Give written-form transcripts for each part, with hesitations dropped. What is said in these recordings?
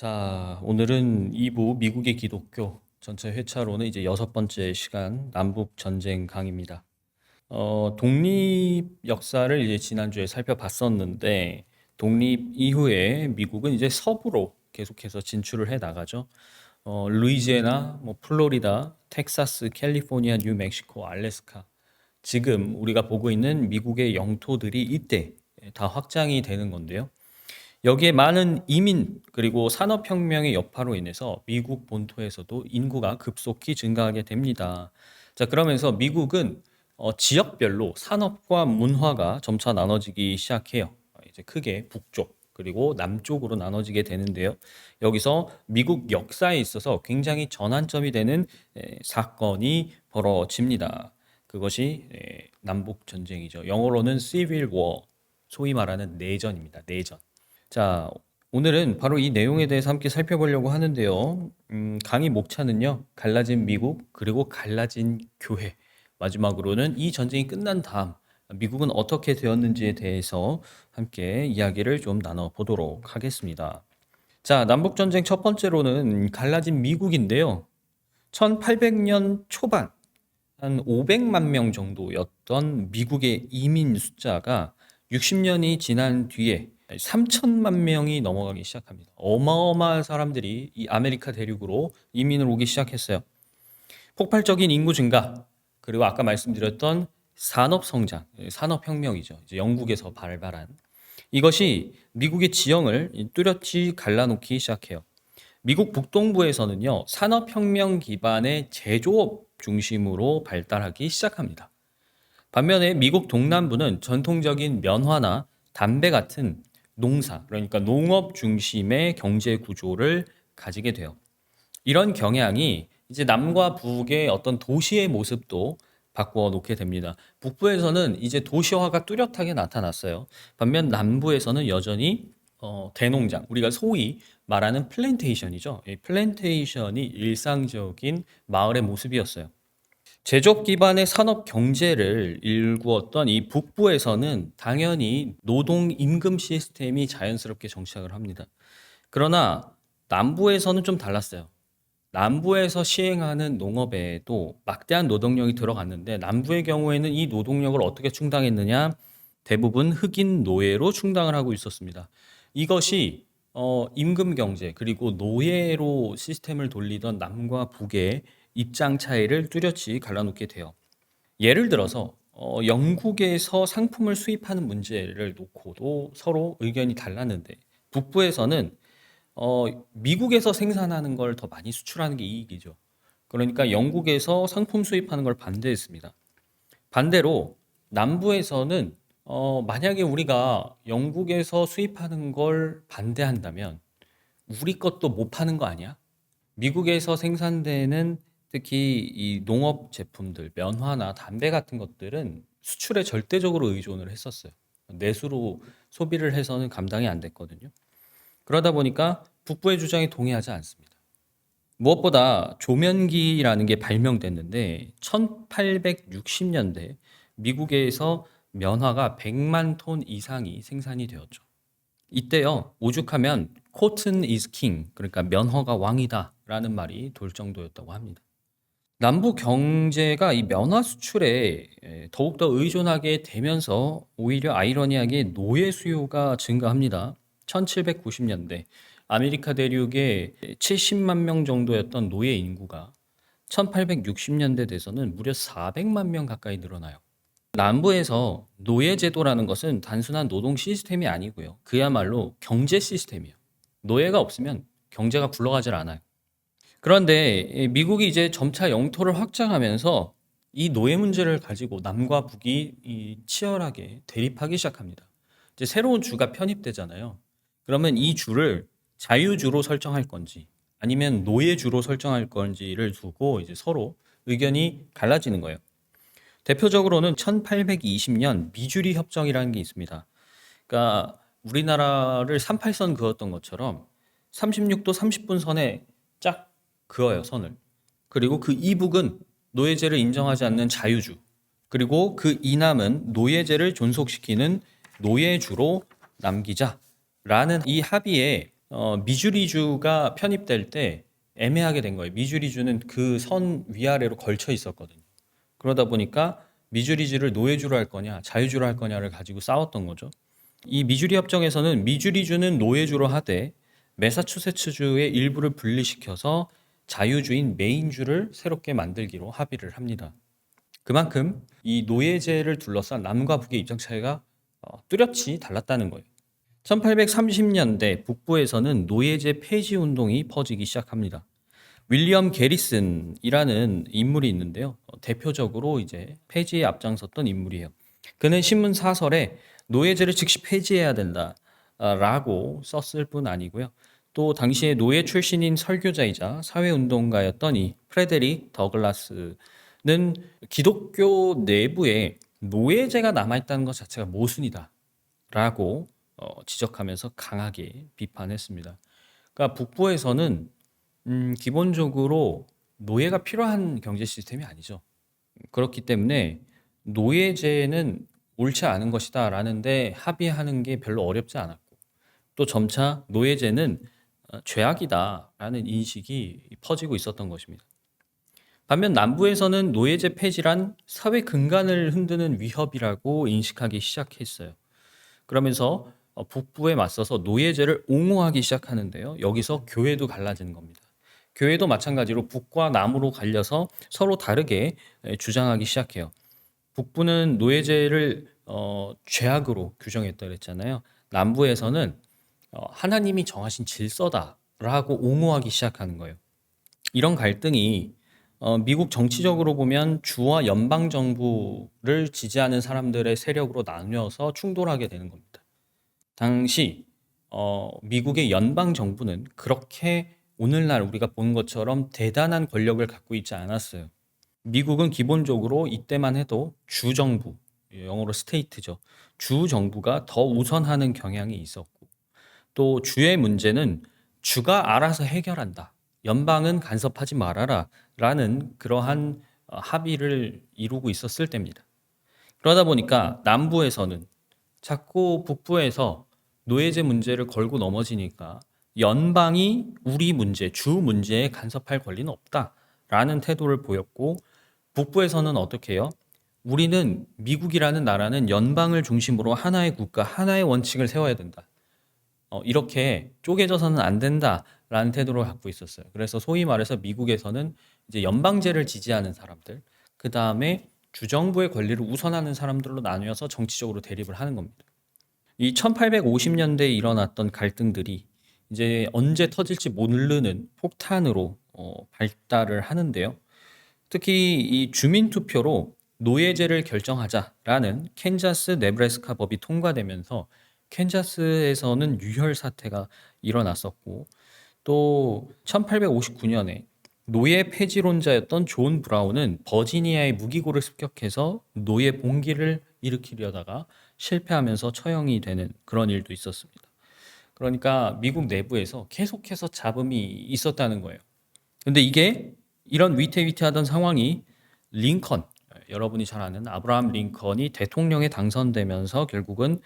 자, 오늘은 2부 미국의 기독교 전체 회차로는 이제 6번째 시간 남북 전쟁 강의입니다. 독립 역사를 이제 지난주에 살펴봤었는데 독립 이후에 미국은 이제 서부로 계속해서 진출을 해 나가죠. 루이지애나, 플로리다, 텍사스, 캘리포니아, 뉴멕시코, 알래스카. 지금 우리가 보고 있는 미국의 영토들이 이때 다 확장이 되는 건데요. 여기에 많은 이민 그리고 산업혁명의 여파로 인해서 미국 본토에서도 인구가 급속히 증가하게 됩니다. 자, 그러면서 미국은 지역별로 산업과 문화가 점차 나눠지기 시작해요. 이제 크게 북쪽 그리고 남쪽으로 나눠지게 되는데요. 여기서 미국 역사에 있어서 굉장히 전환점이 되는 사건이 벌어집니다. 그것이 남북 전쟁이죠. 영어로는 Civil War, 소위 말하는 내전입니다. 내전. 자, 오늘은 바로 이 내용에 대해서 함께 살펴보려고 하는데요. 강의 목차는요, 갈라진 미국, 그리고 갈라진 교회. 마지막으로는 이 전쟁이 끝난 다음, 미국은 어떻게 되었는지에 대해서 함께 이야기를 좀 나눠보도록 하겠습니다. 자, 남북전쟁 첫 번째로는 갈라진 미국인데요. 1800년 초반, 한 500만 명 정도였던 미국의 이민 숫자가 60년이 지난 뒤에 3천만 명이 넘어가기 시작합니다. 어마어마한 사람들이 이 아메리카 대륙으로 이민을 오기 시작했어요. 폭발적인 인구 증가, 그리고 아까 말씀드렸던 산업 성장, 산업혁명이죠. 이제 영국에서 발발한 이것이 미국의 지형을 뚜렷이 갈라놓기 시작해요. 미국 북동부에서는요, 산업혁명 기반의 제조업 중심으로 발달하기 시작합니다. 반면에 미국 동남부는 전통적인 면화나 담배 같은 농사, 그러니까 농업 중심의 경제 구조를 가지게 돼요. 이런 경향이 이제 남과 북의 어떤 도시의 모습도 바꾸어 놓게 됩니다. 북부에서는 이제 도시화가 뚜렷하게 나타났어요. 반면 남부에서는 여전히 대농장, 우리가 소위 말하는 플랜테이션이죠. 이 플랜테이션이 일상적인 마을의 모습이었어요. 제조업 기반의 산업 경제를 일구었던 이 북부에서는 당연히 노동 임금 시스템이 자연스럽게 정착을 합니다. 그러나 남부에서는 좀 달랐어요. 남부에서 시행하는 농업에도 막대한 노동력이 들어갔는데 남부의 경우에는 이 노동력을 어떻게 충당했느냐? 대부분 흑인 노예로 충당을 하고 있었습니다. 이것이 임금 경제 그리고 노예로 시스템을 돌리던 남과 북의 입장 차이를 뚜렷이 갈라놓게 돼요. 예를 들어서 영국에서 상품을 수입하는 문제를 놓고도 서로 의견이 달랐는데 북부에서는 미국에서 생산하는 걸 더 많이 수출하는 게 이익이죠. 그러니까 영국에서 상품 수입하는 걸 반대했습니다. 반대로 남부에서는 만약에 우리가 영국에서 수입하는 걸 반대한다면 우리 것도 못 파는 거 아니야? 미국에서 생산되는 특히 이 농업 제품들, 면화나 담배 같은 것들은 수출에 절대적으로 의존을 했었어요. 내수로 소비를 해서는 감당이 안 됐거든요. 그러다 보니까 북부의 주장에 동의하지 않습니다. 무엇보다 조면기라는 게 발명됐는데 1860년대 미국에서 면화가 100만 톤 이상이 생산이 되었죠. 이때요, 오죽하면 cotton is king, 그러니까 면허가 왕이다 라는 말이 돌 정도였다고 합니다. 남부 경제가 이 면화 수출에 더욱더 의존하게 되면서 오히려 아이러니하게 노예 수요가 증가합니다. 1790년대 아메리카 대륙에 70만 명 정도였던 노예 인구가 1860년대 돼서는 무려 400만 명 가까이 늘어나요. 남부에서 노예 제도라는 것은 단순한 노동 시스템이 아니고요. 그야말로 경제 시스템이에요. 노예가 없으면 경제가 굴러가질 않아요. 그런데 미국이 이제 점차 영토를 확장하면서 이 노예 문제를 가지고 남과 북이 치열하게 대립하기 시작합니다. 이제 새로운 주가 편입되잖아요. 그러면 이 주를 자유주로 설정할 건지 아니면 노예주로 설정할 건지를 두고 이제 서로 의견이 갈라지는 거예요. 대표적으로는 1820년 미주리 협정이라는 게 있습니다. 그러니까 우리나라를 38선 그었던 것처럼 36도 30분 선에 쫙 그어요, 선을. 그리고 그 이북은 노예제를 인정하지 않는 자유주, 그리고 그 이남은 노예제를 존속시키는 노예주로 남기자라는 이 합의에 미주리주가 편입될 때 애매하게 된 거예요. 미주리주는 그 선 위아래로 걸쳐 있었거든요. 그러다 보니까 미주리주를 노예주로 할 거냐, 자유주로 할 거냐를 가지고 싸웠던 거죠. 이 미주리 협정에서는 미주리주는 노예주로 하되 매사추세츠주의 일부를 분리시켜서 자유주인 메인주를 새롭게 만들기로 합의를 합니다. 그만큼 이 노예제를 둘러싼 남과 북의 입장 차이가 뚜렷이 달랐다는 거예요. 1830년대 북부에서는 노예제 폐지 운동이 퍼지기 시작합니다. 윌리엄 게리슨이라는 인물이 있는데요. 대표적으로 이제 폐지에 앞장섰던 인물이에요. 그는 신문 사설에 노예제를 즉시 폐지해야 된다라고 썼을 뿐 아니고요. 또 당시에 노예 출신인 설교자이자 사회운동가였던 이 프레데릭 더글라스는 기독교 내부에 노예제가 남아있다는 것 자체가 모순이다라고 지적하면서 강하게 비판했습니다. 그러니까 북부에서는 기본적으로 노예가 필요한 경제 시스템이 아니죠. 그렇기 때문에 노예제는 옳지 않은 것이다 라는데 합의하는 게 별로 어렵지 않았고, 또 점차 노예제는 죄악이다 라는 인식이 퍼지고 있었던 것입니다. 반면 남부에서는 노예제 폐지란 사회 근간을 흔드는 위협이라고 인식하기 시작했어요. 그러면서 북부에 맞서서 노예제를 옹호하기 시작하는데요. 여기서 교회도 갈라지는 겁니다. 교회도 마찬가지로 북과 남으로 갈려서 서로 다르게 주장하기 시작해요. 북부는 노예제를 죄악으로 규정했다 그랬잖아요. 남부에서는 하나님이 정하신 질서다라고 옹호하기 시작하는 거예요. 이런 갈등이 미국 정치적으로 보면 주와 연방 정부를 지지하는 사람들의 세력으로 나뉘어서 충돌하게 되는 겁니다. 당시 미국의 연방 정부는 그렇게 오늘날 우리가 보는 것처럼 대단한 권력을 갖고 있지 않았어요. 미국은 기본적으로 이때만 해도 주정부, 영어로 스테이트죠. 주정부가 더 우선하는 경향이 있었고, 또 주의 문제는 주가 알아서 해결한다. 연방은 간섭하지 말아라. 라는 그러한 합의를 이루고 있었을 때입니다. 그러다 보니까 남부에서는 자꾸 북부에서 노예제 문제를 걸고 넘어지니까 연방이 우리 문제, 주 문제에 간섭할 권리는 없다라는 태도를 보였고, 북부에서는 어떻게 해요? 우리는 미국이라는 나라는 연방을 중심으로 하나의 국가, 하나의 원칙을 세워야 된다. 이렇게 쪼개져서는 안 된다라는 태도를 갖고 있었어요. 그래서 소위 말해서 미국에서는 이제 연방제를 지지하는 사람들, 그 다음에 주정부의 권리를 우선하는 사람들로 나뉘어서 정치적으로 대립을 하는 겁니다. 이 1850년대에 일어났던 갈등들이 이제 언제 터질지 모르는 폭탄으로 발달을 하는데요. 특히 이 주민투표로 노예제를 결정하자라는 캔자스 네브래스카 법이 통과되면서 캔자스에서는 유혈 사태가 일어났었고, 또 1859년에 노예 폐지론자였던 존 브라운은 버지니아의 무기고를 습격해서 노예 봉기를 일으키려다가 실패하면서 처형이 되는 그런 일도 있었습니다. 그러니까 미국 내부에서 계속해서 잡음이 있었다는 거예요. 근데 이게 이런 위태위태하던 상황이 링컨, 여러분이 잘 아는 아브라함 링컨이 대통령에 당선되면서 결국은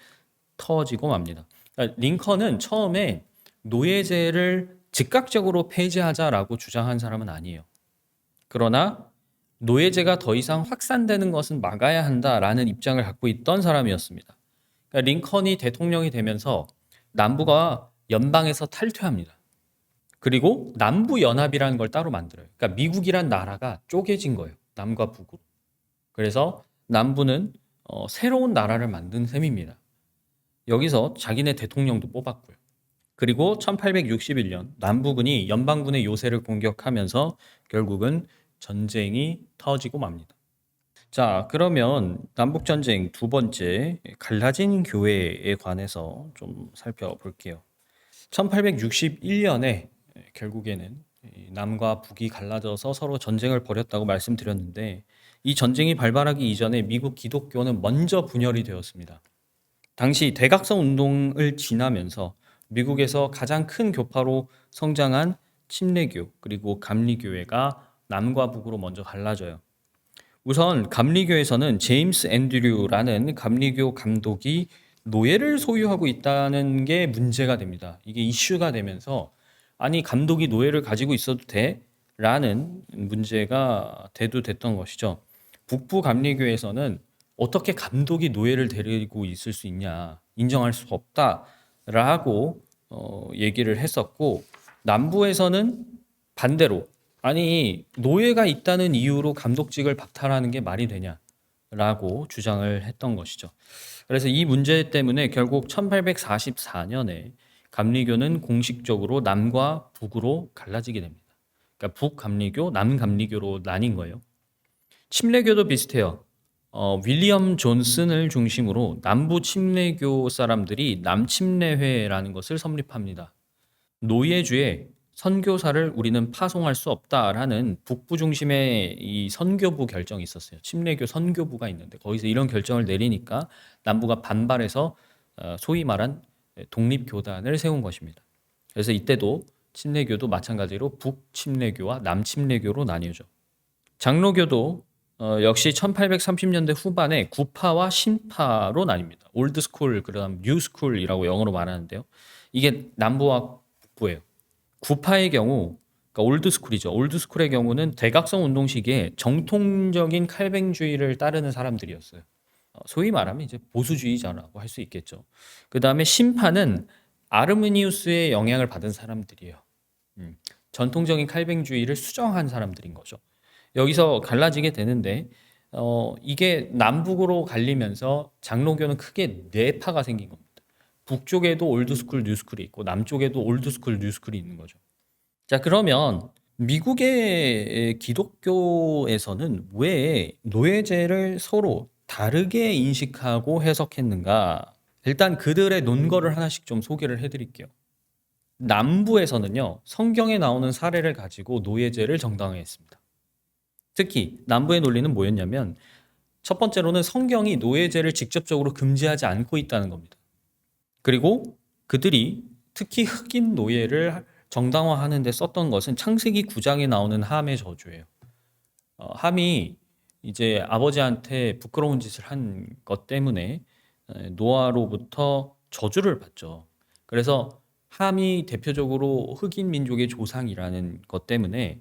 터지고 맙니다. 그러니까 링컨은 처음에 노예제를 즉각적으로 폐지하자라고 주장한 사람은 아니에요. 그러나 노예제가 더 이상 확산되는 것은 막아야 한다라는 입장을 갖고 있던 사람이었습니다. 그러니까 링컨이 대통령이 되면서 남부가 연방에서 탈퇴합니다. 그리고 남부연합이라는 걸 따로 만들어요. 그러니까 미국이란 나라가 쪼개진 거예요. 남과 북으로. 그래서 남부는 새로운 나라를 만든 셈입니다. 여기서 자기네 대통령도 뽑았고요. 그리고 1861년 남부군이 연방군의 요새를 공격하면서 결국은 전쟁이 터지고 맙니다. 자, 그러면 남북전쟁 두 번째, 갈라진 교회에 관해서 좀 살펴볼게요. 1861년에 결국에는 남과 북이 갈라져서 서로 전쟁을 벌였다고 말씀드렸는데, 이 전쟁이 발발하기 이전에 미국 기독교는 먼저 분열이 되었습니다. 당시 대각성 운동을 지나면서 미국에서 가장 큰 교파로 성장한 침례교 그리고 감리교회가 남과 북으로 먼저 갈라져요. 우선 감리교에서는 제임스 앤드류라는 감리교 감독이 노예를 소유하고 있다는 게 문제가 됩니다. 이게 이슈가 되면서 아니 감독이 노예를 가지고 있어도 돼? 라는 문제가 대두됐던 것이죠. 북부 감리교에서는 어떻게 감독이 노예를 데리고 있을 수 있냐, 인정할 수 없다라고 얘기를 했었고, 남부에서는 반대로 아니 노예가 있다는 이유로 감독직을 박탈하는 게 말이 되냐라고 주장을 했던 것이죠. 그래서 이 문제 때문에 결국 1844년에 감리교는 공식적으로 남과 북으로 갈라지게 됩니다. 그러니까 북감리교, 남감리교로 나뉜 거예요. 침례교도 비슷해요. 윌리엄 존슨을 중심으로 남부 침례교 사람들이 남침례회라는 것을 설립합니다. 노예주의 선교사를 우리는 파송할 수 없다라는 북부 중심의 이 선교부 결정이 있었어요. 침례교 선교부가 있는데 거기서 이런 결정을 내리니까 남부가 반발해서 소위 말한 독립교단을 세운 것입니다. 그래서 이때도 침례교도 마찬가지로 북침례교와 남침례교로 나뉘어져. 장로교도 역시 1830년대 후반에 구파와 신파로 나뉩니다. 올드스쿨, 그다음 뉴스쿨이라고 영어로 말하는데요. 이게 남부와 북부예요. 구파의 경우, 그러니까 올드스쿨이죠. 올드스쿨의 경우는 대각성 운동 시기에 정통적인 칼뱅주의를 따르는 사람들이었어요. 소위 말하면 이제 보수주의자라고 할 수 있겠죠. 그 다음에 신파는 아르미니우스의 영향을 받은 사람들이에요. 전통적인 칼뱅주의를 수정한 사람들인 거죠. 여기서 갈라지게 되는데 이게 남북으로 갈리면서 장로교는 크게 네 파가 생긴 겁니다. 북쪽에도 올드스쿨, 뉴스쿨이 있고 남쪽에도 올드스쿨, 뉴스쿨이 있는 거죠. 자, 그러면 미국의 기독교에서는 왜 노예제를 서로 다르게 인식하고 해석했는가? 일단 그들의 논거를 하나씩 좀 소개를 해드릴게요. 남부에서는요, 성경에 나오는 사례를 가지고 노예제를 정당화했습니다. 특히 남부의 논리는 뭐였냐면 첫 번째로는 성경이 노예제를 직접적으로 금지하지 않고 있다는 겁니다. 그리고 그들이 특히 흑인 노예를 정당화하는 데 썼던 것은 창세기 9장에 나오는 함의 저주예요. 함이 이제 아버지한테 부끄러운 짓을 한 것 때문에 노아로부터 저주를 받죠. 그래서 함이 대표적으로 흑인 민족의 조상이라는 것 때문에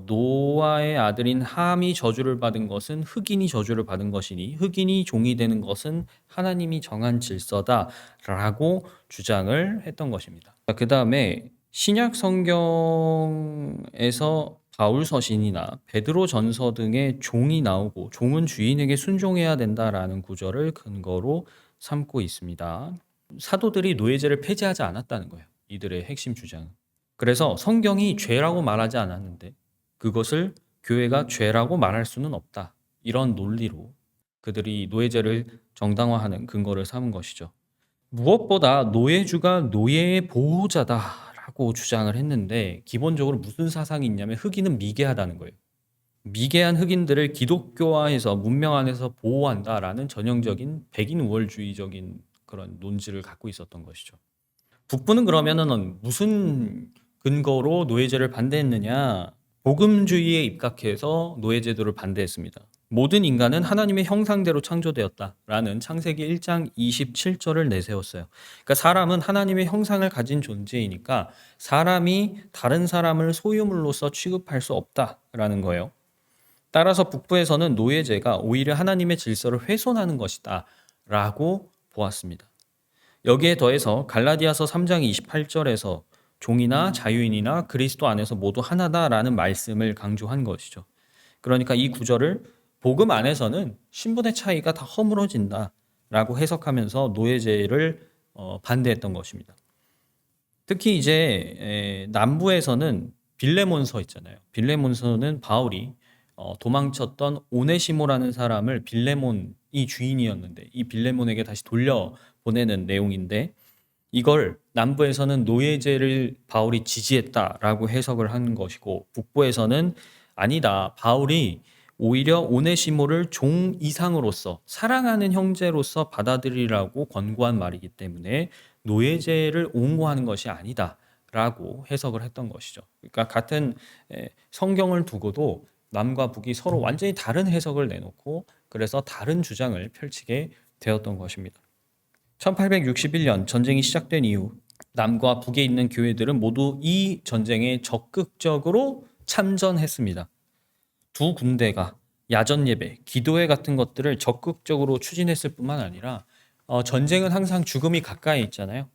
노아의 아들인 함이 저주를 받은 것은 흑인이 저주를 받은 것이니 흑인이 종이 되는 것은 하나님이 정한 질서다라고 주장을 했던 것입니다. 그 다음에 신약 성경에서 바울 서신이나 베드로 전서 등의 종이 나오고 종은 주인에게 순종해야 된다라는 구절을 근거로 삼고 있습니다. 사도들이 노예제를 폐지하지 않았다는 거예요. 이들의 핵심 주장은. 그래서 성경이 죄라고 말하지 않았는데 그것을 교회가 죄라고 말할 수는 없다. 이런 논리로 그들이 노예제를 정당화하는 근거를 삼은 것이죠. 무엇보다 노예주가 노예의 보호자다라고 주장을 했는데 기본적으로 무슨 사상이 있냐면 흑인은 미개하다는 거예요. 미개한 흑인들을 기독교화해서 문명 안에서 보호한다라는 전형적인 백인 우월주의적인 그런 논지를 갖고 있었던 것이죠. 북부는 그러면은 무슨 근거로 노예제를 반대했느냐? 복음주의에 입각해서 노예제도를 반대했습니다. 모든 인간은 하나님의 형상대로 창조되었다라는 창세기 1장 27절을 내세웠어요. 그러니까 사람은 하나님의 형상을 가진 존재이니까 사람이 다른 사람을 소유물로서 취급할 수 없다라는 거예요. 따라서 북부에서는 노예제가 오히려 하나님의 질서를 훼손하는 것이다 라고 보았습니다. 여기에 더해서 갈라디아서 3장 28절에서 종이나 자유인이나 그리스도 안에서 모두 하나다라는 말씀을 강조한 것이죠. 그러니까 이 구절을 복음 안에서는 신분의 차이가 다 허물어진다라고 해석하면서 노예제를 반대했던 것입니다. 특히 이제 남부에서는 빌레몬서 있잖아요. 빌레몬서는 바울이 도망쳤던 오네시모라는 사람을 빌레몬이 주인이었는데 이 빌레몬에게 다시 돌려보내는 내용인데 이걸 남부에서는 노예제를 바울이 지지했다라고 해석을 한 것이고 북부에서는 아니다. 바울이 오히려 오네시모를 종 이상으로서 사랑하는 형제로서 받아들이라고 권고한 말이기 때문에 노예제를 옹호하는 것이 아니다라고 해석을 했던 것이죠. 그러니까 같은 성경을 두고도 남과 북이 서로 완전히 다른 해석을 내놓고 그래서 다른 주장을 펼치게 되었던 것입니다. 1861년 전쟁이 시작된 이후 남과 북에 있는 교회들은 모두 이 전쟁에 적극적으로 참전했습니다. 두 군대가 야전 예배, 기도회 같은 것들을 적극적으로 추진했을 뿐만 아니라 전쟁은 항상 죽음이 가까이 있잖아요.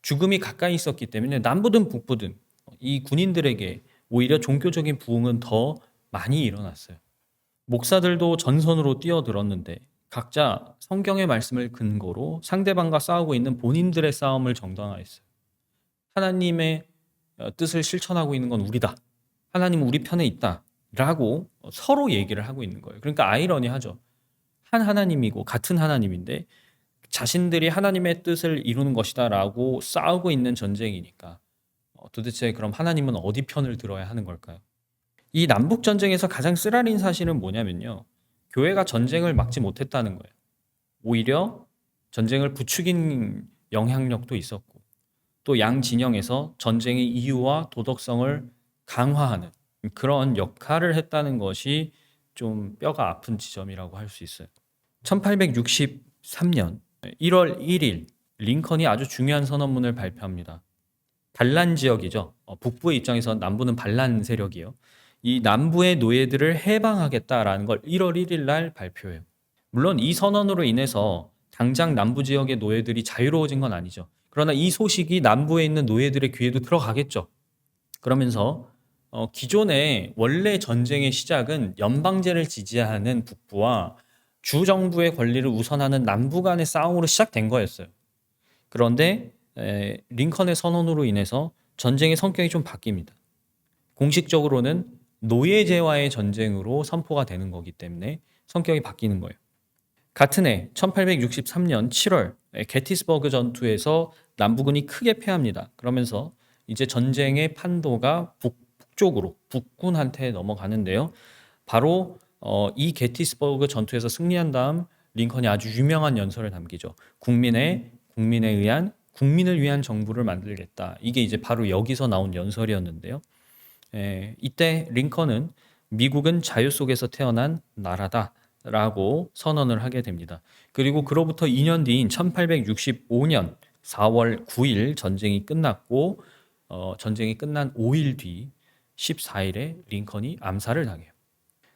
죽음이 가까이 있었기 때문에 남부든 북부든 이 군인들에게 오히려 종교적인 부흥은 더 많이 일어났어요. 목사들도 전선으로 뛰어들었는데 각자 성경의 말씀을 근거로 상대방과 싸우고 있는 본인들의 싸움을 정당화했어요. 하나님의 뜻을 실천하고 있는 건 우리다. 하나님은 우리 편에 있다. 라고 서로 얘기를 하고 있는 거예요. 그러니까 아이러니하죠. 한 하나님이고 같은 하나님인데 자신들이 하나님의 뜻을 이루는 것이다 라고 싸우고 있는 전쟁이니까 도대체 그럼 하나님은 어디 편을 들어야 하는 걸까요? 이 남북 전쟁에서 가장 쓰라린 사실은 뭐냐면요. 교회가 전쟁을 막지 못했다는 거예요. 오히려 전쟁을 부추긴 영향력도 있었고 또 양 진영에서 전쟁의 이유와 도덕성을 강화하는 그런 역할을 했다는 것이 좀 뼈가 아픈 지점이라고 할 수 있어요. 1863년 1월 1일 링컨이 아주 중요한 선언문을 발표합니다. 반란 지역이죠. 북부의 입장에서 남부는 반란 세력이에요. 이 남부의 노예들을 해방하겠다라는 걸 1월 1일 날 발표해요. 물론 이 선언으로 인해서 당장 남부 지역의 노예들이 자유로워진 건 아니죠. 그러나 이 소식이 남부에 있는 노예들의 귀에도 들어가겠죠. 그러면서 기존의 원래 전쟁의 시작은 연방제를 지지하는 북부와 주정부의 권리를 우선하는 남부 간의 싸움으로 시작된 거였어요. 그런데 링컨의 선언으로 인해서 전쟁의 성격이 좀 바뀝니다. 공식적으로는 노예제와의 전쟁으로 선포가 되는 거기 때문에 성격이 바뀌는 거예요. 같은 해 1863년 7월 게티스버그 전투에서 남부군이 크게 패합니다. 그러면서 이제 전쟁의 판도가 북쪽으로 북군한테 넘어가는데요. 바로 이 게티스버그 전투에서 승리한 다음 링컨이 아주 유명한 연설을 남기죠. 국민을 위한 정부를 만들겠다. 이게 이제 바로 여기서 나온 연설이었는데요. 이때 링컨은 미국은 자유 속에서 태어난 나라다 라고 선언을 하게 됩니다. 그리고 그로부터 2년 뒤인 1865년 4월 9일 전쟁이 끝났고 전쟁이 끝난 5일 뒤 14일에 링컨이 암살을 당해요.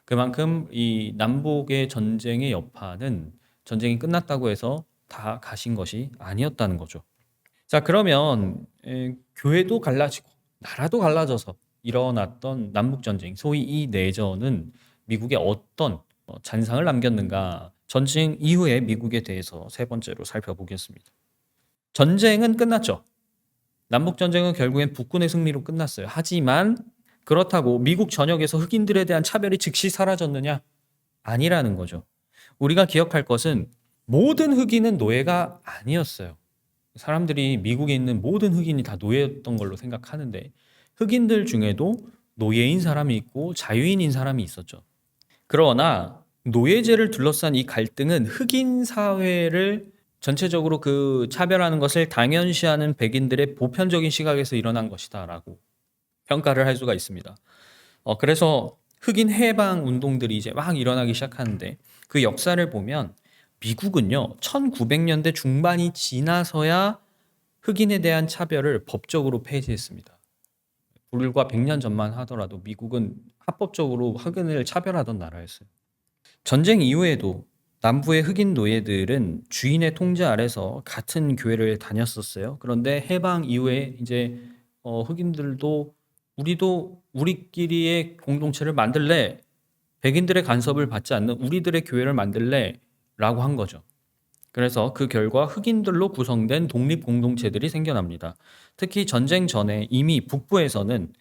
그만큼 이 남북의 전쟁의 여파는 전쟁이 끝났다고 해서 다 가신 것이 아니었다는 거죠. 자, 그러면 교회도 갈라지고 나라도 갈라져서 일어났던 남북전쟁, 소위 이 내전은 미국에 어떤 잔상을 남겼는가? 전쟁 이후의 미국에 대해서 세 번째로 살펴보겠습니다. 전쟁은 끝났죠. 남북전쟁은 결국엔 북군의 승리로 끝났어요. 하지만 그렇다고 미국 전역에서 흑인들에 대한 차별이 즉시 사라졌느냐? 아니라는 거죠. 우리가 기억할 것은 모든 흑인은 노예가 아니었어요. 사람들이 미국에 있는 모든 흑인이 다 노예였던 걸로 생각하는데 흑인들 중에도 노예인 사람이 있고 자유인인 사람이 있었죠. 그러나 노예제를 둘러싼 이 갈등은 흑인 사회를 전체적으로 그 차별하는 것을 당연시하는 백인들의 보편적인 시각에서 일어난 것이다라고 평가를 할 수가 있습니다. 그래서 흑인 해방 운동들이 이제 막 일어나기 시작하는데 그 역사를 보면 미국은요 1900년대 중반이 지나서야 흑인에 대한 차별을 법적으로 폐지했습니다. 불과 100년 전만 하더라도 미국은 합법적으로 흑인을 차별하던 나라였어요. 전쟁 이후에도 남부의 흑인 노예들은 주인의 통제 아래서 같은 교회를 다녔었어요. 그런데 해방 이후에 이제 흑인들도 우리도 우리끼리의 공동체를 만들래, 백인들의 간섭을 받지 않는 우리들의 교회를 만들래 라고 한 거죠. 그래서 그 결과 흑인들로 구성된 독립 공동체들이 생겨납니다. 특히 전쟁 전에 이미 북부에서는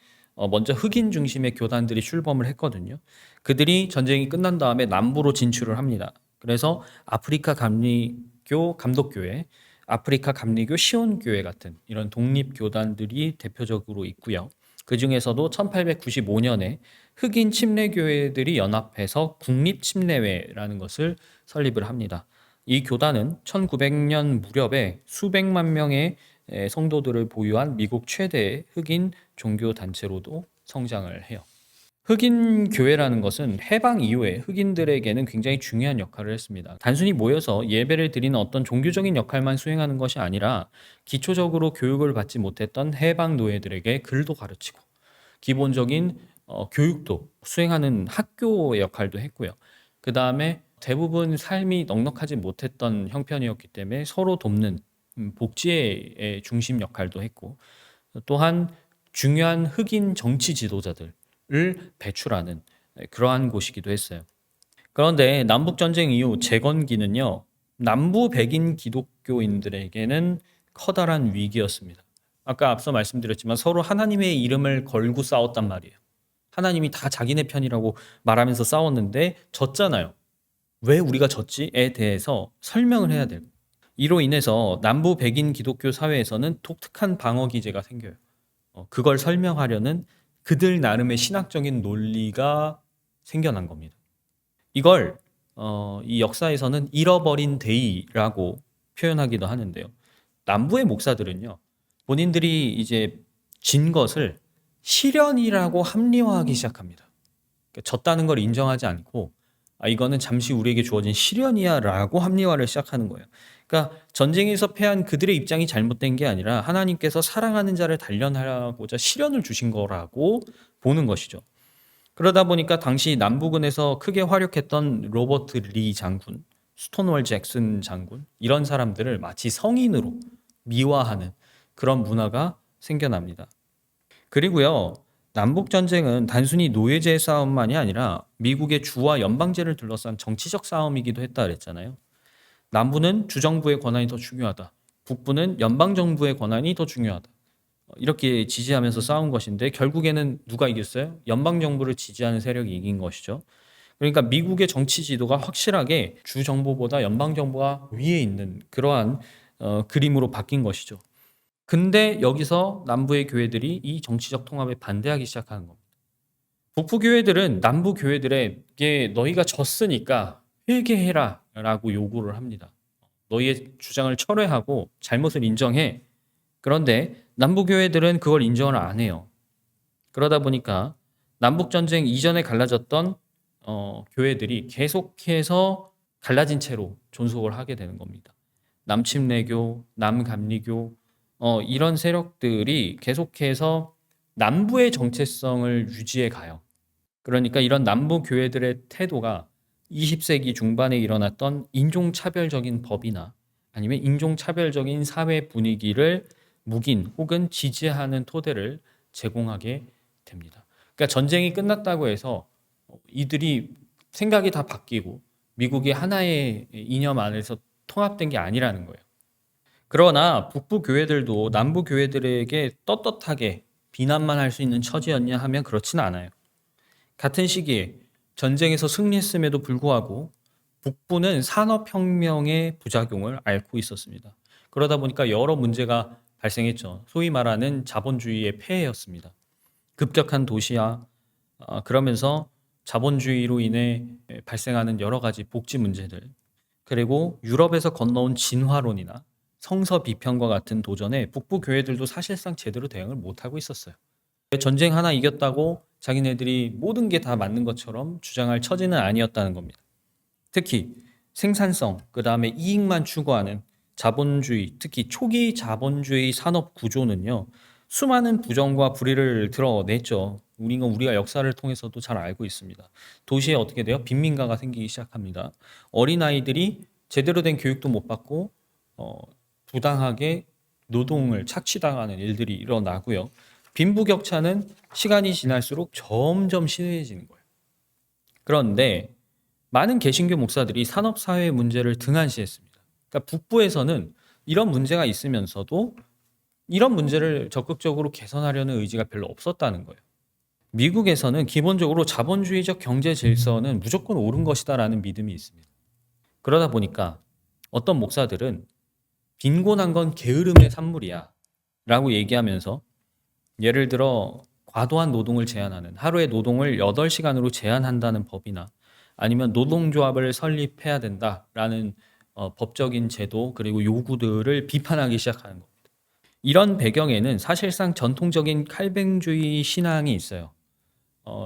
먼저 흑인 중심의 교단들이 출범을 했거든요. 그들이 전쟁이 끝난 다음에 남부로 진출을 합니다. 그래서 아프리카 감리교 감독교회, 아프리카 감리교 시온교회 같은 이런 독립 교단들이 대표적으로 있고요. 그 중에서도 1895년에 흑인 침례교회들이 연합해서 국립침례회라는 것을 설립을 합니다. 이 교단은 1900년 무렵에 수백만 명의 성도들을 보유한 미국 최대의 흑인 종교 단체로도 성장을 해요. 흑인 교회라는 것은 해방 이후에 흑인들에게는 굉장히 중요한 역할을 했습니다. 단순히 모여서 예배를 드리는 어떤 종교적인 역할만 수행하는 것이 아니라 기초적으로 교육을 받지 못했던 해방 노예들에게 글도 가르치고 기본적인 교육도 수행하는 학교의 역할도 했고요. 그 다음에 대부분 삶이 넉넉하지 못했던 형편이었기 때문에 서로 돕는 복지의 중심 역할도 했고, 또한 중요한 흑인 정치 지도자들을 배출하는 그러한 곳이기도 했어요. 그런데 남북전쟁 이후 재건기는요, 남부 백인 기독교인들에게는 커다란 위기였습니다. 아까 앞서 말씀드렸지만 서로 하나님의 이름을 걸고 싸웠단 말이에요. 하나님이 다 자기네 편이라고 말하면서 싸웠는데 졌잖아요. 왜 우리가 졌지에 대해서 설명을 해야 돼요. 이로 인해서 남부 백인 기독교 사회에서는 독특한 방어 기제가 생겨요. 그걸 설명하려는 그들 나름의 신학적인 논리가 생겨난 겁니다. 이걸 이 역사에서는 잃어버린 데이라고 표현하기도 하는데요. 남부의 목사들은요, 본인들이 이제 진 것을 시련이라고 합리화하기 시작합니다. 그러니까 졌다는 걸 인정하지 않고, 이거는 잠시 우리에게 주어진 시련이야라고 합리화를 시작하는 거예요. 그러니까 전쟁에서 패한 그들의 입장이 잘못된 게 아니라 하나님께서 사랑하는 자를 단련하고자 시련을 주신 거라고 보는 것이죠. 그러다 보니까 당시 남부군에서 크게 활약했던 로버트 리 장군, 스톤월 잭슨 장군, 이런 사람들을 마치 성인으로 미화하는 그런 문화가 생겨납니다. 그리고요, 남북전쟁은 단순히 노예제 싸움만이 아니라 미국의 주와 연방제를 둘러싼 정치적 싸움이기도 했다 그랬잖아요. 남부는 주정부의 권한이 더 중요하다. 북부는 연방정부의 권한이 더 중요하다. 이렇게 지지하면서 싸운 것인데 결국에는 누가 이겼어요? 연방정부를 지지하는 세력이 이긴 것이죠. 그러니까 미국의 정치 지도가 확실하게 주정부보다 연방정부가 위에 있는 그러한 그림으로 바뀐 것이죠. 근데 여기서 남부의 교회들이 이 정치적 통합에 반대하기 시작하는 겁니다. 북부 교회들은 남부 교회들에게 너희가 졌으니까 회개해라 라고 요구를 합니다. 너희의 주장을 철회하고 잘못을 인정해. 그런데 남부 교회들은 그걸 인정을 안 해요. 그러다 보니까 남북전쟁 이전에 갈라졌던 교회들이 계속해서 갈라진 채로 존속을 하게 되는 겁니다. 남침례교, 남감리교 이런 세력들이 계속해서 남부의 정체성을 유지해 가요. 그러니까 이런 남부 교회들의 태도가 20세기 중반에 일어났던 인종차별적인 법이나 아니면 인종차별적인 사회 분위기를 묵인 혹은 지지하는 토대를 제공하게 됩니다. 그러니까 전쟁이 끝났다고 해서 이들이 생각이 다 바뀌고 미국이 하나의 이념 안에서 통합된 게 아니라는 거예요. 그러나 북부 교회들도 남부 교회들에게 떳떳하게 비난만 할 수 있는 처지였냐 하면 그렇지는 않아요. 같은 시기에 전쟁에서 승리했음에도 불구하고 북부는 산업혁명의 부작용을 앓고 있었습니다. 그러다 보니까 여러 문제가 발생했죠. 소위 말하는 자본주의의 폐해였습니다. 급격한 도시화, 그러면서 자본주의로 인해 발생하는 여러 가지 복지 문제들, 그리고 유럽에서 건너온 진화론이나 성서 비평과 같은 도전에 북부 교회들도 사실상 제대로 대응을 못하고 있었어요. 전쟁 하나 이겼다고 자기네들이 모든 게 다 맞는 것처럼 주장할 처지는 아니었다는 겁니다. 특히 생산성, 그 다음에 이익만 추구하는 자본주의, 특히 초기 자본주의 산업 구조는요, 수많은 부정과 불의를 드러냈죠. 우리가 역사를 통해서도 잘 알고 있습니다. 도시에 어떻게 돼요? 빈민가가 생기기 시작합니다. 어린아이들이 제대로 된 교육도 못 받고 부당하게 노동을 착취당하는 일들이 일어나고요. 빈부격차는 시간이 지날수록 점점 심해지는 거예요. 그런데 많은 개신교 목사들이 산업사회 문제를 등한시했습니다. 그러니까 북부에서는 이런 문제가 있으면서도 이런 문제를 적극적으로 개선하려는 의지가 별로 없었다는 거예요. 미국에서는 기본적으로 자본주의적 경제 질서는 무조건 옳은 것이다라는 믿음이 있습니다. 그러다 보니까 어떤 목사들은 빈곤한 건 게으름의 산물이야 라고 얘기하면서 예를 들어 과도한 노동을 제한하는 하루의 노동을 8시간으로 제한한다는 법이나 아니면 노동조합을 설립해야 된다라는 법적인 제도 그리고 요구들을 비판하기 시작하는 겁니다. 이런 배경에는 사실상 전통적인 칼뱅주의 신앙이 있어요.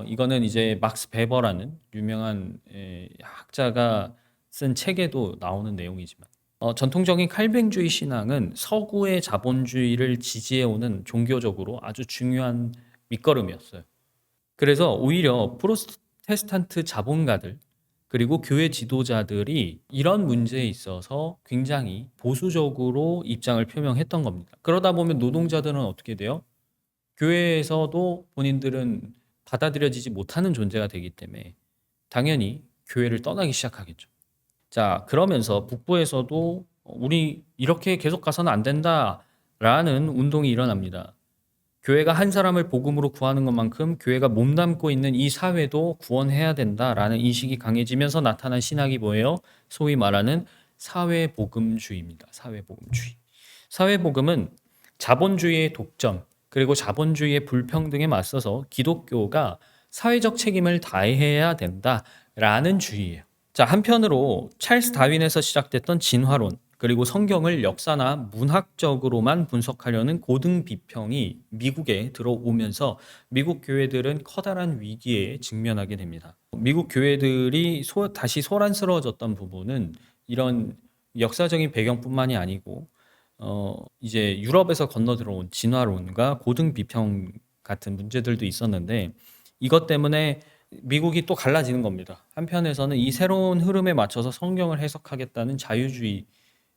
이거는 이제 막스 베버라는 유명한 학자가 쓴 책에도 나오는 내용이지만 전통적인 칼뱅주의 신앙은 서구의 자본주의를 지지해오는 종교적으로 아주 중요한 밑거름이었어요. 그래서 오히려 프로테스탄트 자본가들 그리고 교회 지도자들이 이런 문제에 있어서 굉장히 보수적으로 입장을 표명했던 겁니다. 그러다 보면 노동자들은 어떻게 돼요? 교회에서도 본인들은 받아들여지지 못하는 존재가 되기 때문에 당연히 교회를 떠나기 시작하겠죠. 자, 그러면서 북부에서도 우리 이렇게 계속 가서는 안 된다라는 운동이 일어납니다. 교회가 한 사람을 복음으로 구하는 것만큼 교회가 몸담고 있는 이 사회도 구원해야 된다라는 인식이 강해지면서 나타난 신학이 뭐예요? 소위 말하는 사회복음주의입니다. 사회복음주의. 사회복음은 자본주의의 독점, 그리고 자본주의의 불평등에 맞서서 기독교가 사회적 책임을 다해야 된다라는 주의예요. 자, 한편으로 찰스 다윈에서 시작됐던 진화론, 그리고 성경을 역사나 문학적으로만 분석하려는 고등 비평이 미국에 들어오면서 미국 교회들은 커다란 위기에 직면하게 됩니다. 미국 교회들이 다시 소란스러워졌던 부분은 이런 역사적인 배경뿐만이 아니고 이제 유럽에서 건너 들어온 진화론과 고등 비평 같은 문제들도 있었는데 이것 때문에 미국이 또 갈라지는 겁니다. 한편에서는 이 새로운 흐름에 맞춰서 성경을 해석하겠다는 자유주의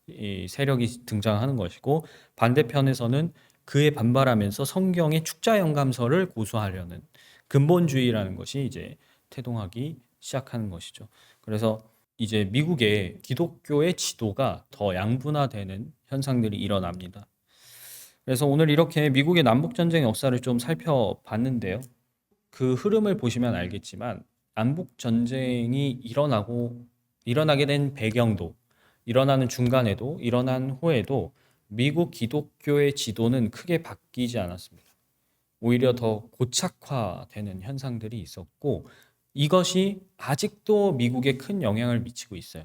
이 세력이 등장하는 것이고 반대편에서는 그에 반발하면서 성경의 축자 영감서를 고수하려는 근본주의라는 것이 이제 태동하기 시작하는 것이죠. 그래서 이제 미국의 기독교의 지도가 더 양분화되는 현상들이 일어납니다. 그래서 오늘 이렇게 미국의 남북 전쟁 역사를 좀 살펴봤는데요. 그 흐름을 보시면 알겠지만 남북 전쟁이 일어나게 된 배경도 일어나는 중간에도 일어난 후에도 미국 기독교의 지도는 크게 바뀌지 않았습니다. 오히려 더 고착화되는 현상들이 있었고 이것이 아직도 미국에 큰 영향을 미치고 있어요.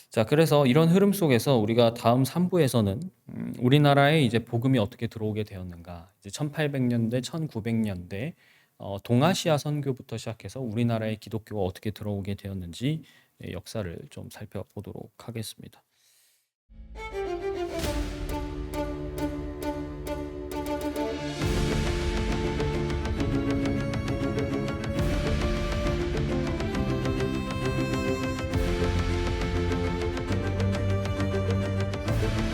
자, 그래서 이런 흐름 속에서 우리가 다음 3부에서는 우리나라에 이제 복음이 어떻게 들어오게 되었는가, 이제 1800년대, 1900년대 동아시아 선교부터 시작해서 우리나라의 기독교가 어떻게 들어오게 되었는지 역사를 좀 살펴보도록 하겠습니다.